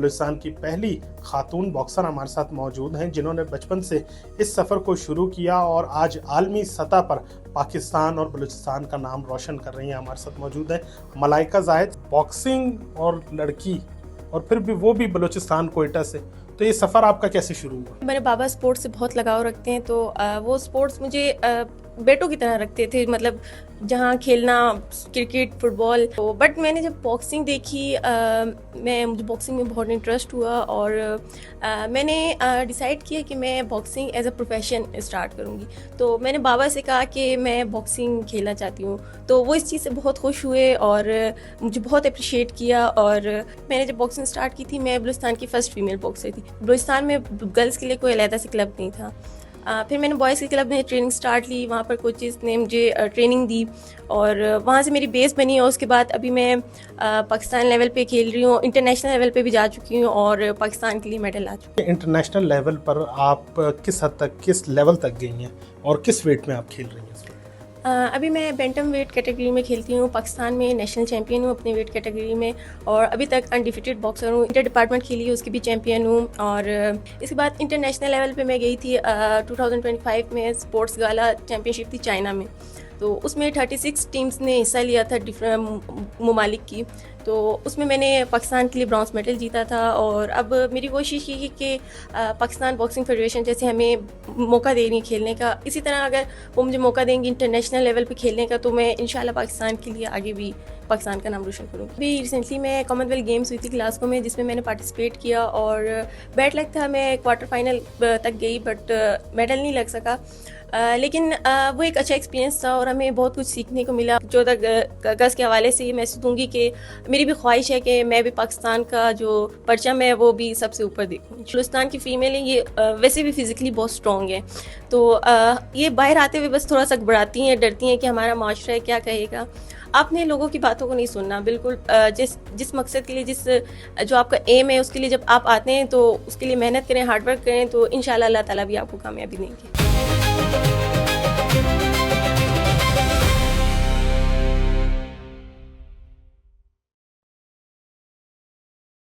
بلوچستان کی پہلی خاتون باکسر ہمارے ساتھ موجود ہیں جنہوں نے بچپن سے اس سفر کو شروع کیا اور آج عالمی سطح پر پاکستان اور بلوچستان کا نام روشن کر رہی ہیں. ہمارے ساتھ موجود ہیں ملائکہ زاہد. باکسنگ اور لڑکی اور پھر بھی وہ بھی بلوچستان کوئٹہ سے, تو یہ سفر آپ کا کیسے شروع ہوا؟ میرے بابا سپورٹس سے بہت لگاؤ رکھتے ہیں, تو وہ سپورٹس مجھے بیٹوں کی طرح رکھتے تھے, مطلب جہاں کھیلنا کرکٹ فٹ بال. تو بٹ میں نے جب باکسنگ دیکھی مجھے باکسنگ میں بہت انٹرسٹ ہوا اور میں نے ڈیسائیڈ کیا کہ میں boxing as a profession start کروں گی. تو میں نے بابا سے کہا کہ میں باکسنگ کھیلنا چاہتی ہوں, تو وہ اس چیز سے بہت خوش ہوئے اور مجھے بہت اپریشیٹ کیا. اور میں نے جب باکسنگ اسٹارٹ کی تھی, میں بلوچستان کی فرسٹ فیمیل باکسر تھی. بلوچستان میں گرلس کے لیے کوئی علیحدہ سے کلب نہیں تھا. پھر میں نے بوائز کے کلب میں ٹریننگ سٹارٹ لی, وہاں پر کوچز نے مجھے ٹریننگ دی اور وہاں سے میری بیس بنی. اور اس کے بعد ابھی میں پاکستان لیول پہ کھیل رہی ہوں, انٹرنیشنل لیول پہ بھی جا چکی ہوں اور پاکستان کے لیے میڈل آ چکی ہوں. انٹرنیشنل لیول پر آپ کس حد تک, کس لیول تک گئی ہیں اور کس ویٹ میں آپ کھیل رہی ہیں؟ ابھی میں بینٹم ویٹ کیٹیگری میں کھیلتی ہوں. پاکستان میں نیشنل چیمپئن ہوں اپنے ویٹ کیٹیگری میں, اور ابھی تک انڈیفیٹڈ باکسر ہوں. انٹر ڈپارٹمنٹ کھیلی اس کی بھی چیمپئن ہوں. اور اس کے بعد انٹرنیشنل لیول پہ میں گئی تھی 2025 میں اسپورٹس گالا چیمپئن شپ تھی چائنا میں. تو اس میں 36 ٹیمز نے حصہ لیا تھا ڈفرینٹ ممالک کی. تو اس میں نے پاکستان کے لیے برانز میڈل جیتا تھا. اور اب میری کوشش یہ ہے کہ پاکستان باکسنگ فیڈریشن جیسے ہمیں موقع دے رہی ہے کھیلنے کا, اسی طرح اگر وہ مجھے موقع دیں گی انٹرنیشنل لیول پہ کھیلنے کا, تو میں انشاءاللہ پاکستان کے لیے آگے بھی پاکستان کا نام روشن کروں گی. ابھی ریسنٹلی میں کامن ویلتھ گیمز ہوئی تھی گلاسگو میں, جس میں نے پارٹیسپیٹ کیا اور بیڈ لک تھا, میں کوارٹر فائنل تک گئی بٹ میڈل نہیں لگ سکا. لیکن وہ ایک اچھا ایکسپیرینس تھا اور ہمیں بہت کچھ سیکھنے کو ملا. 14 اگست کے حوالے سے میں دوں گی کہ میری بھی خواہش ہے کہ میں بھی پاکستان کا جو پرچم ہے وہ بھی سب سے اوپر دیکھوں. بلوچستان کی فیمیل ہیں, یہ ویسے بھی فزیکلی بہت اسٹرانگ ہیں, تو یہ باہر آتے ہوئے بس تھوڑا سا گھبراتی ہیں, ڈرتی ہیں کہ ہمارا معاشرہ ہے کیا کہے گا. آپ نے لوگوں کی باتوں کو نہیں سننا, بالکل جس مقصد کے لیے جو آپ کا ایم ہے اس کے لیے جب آپ آتے ہیں تو اس کے لیے محنت کریں, ہارڈ ورک کریں, تو انشاءاللہ اللہ تعالیٰ بھی آپ کو کامیابی دیں گے.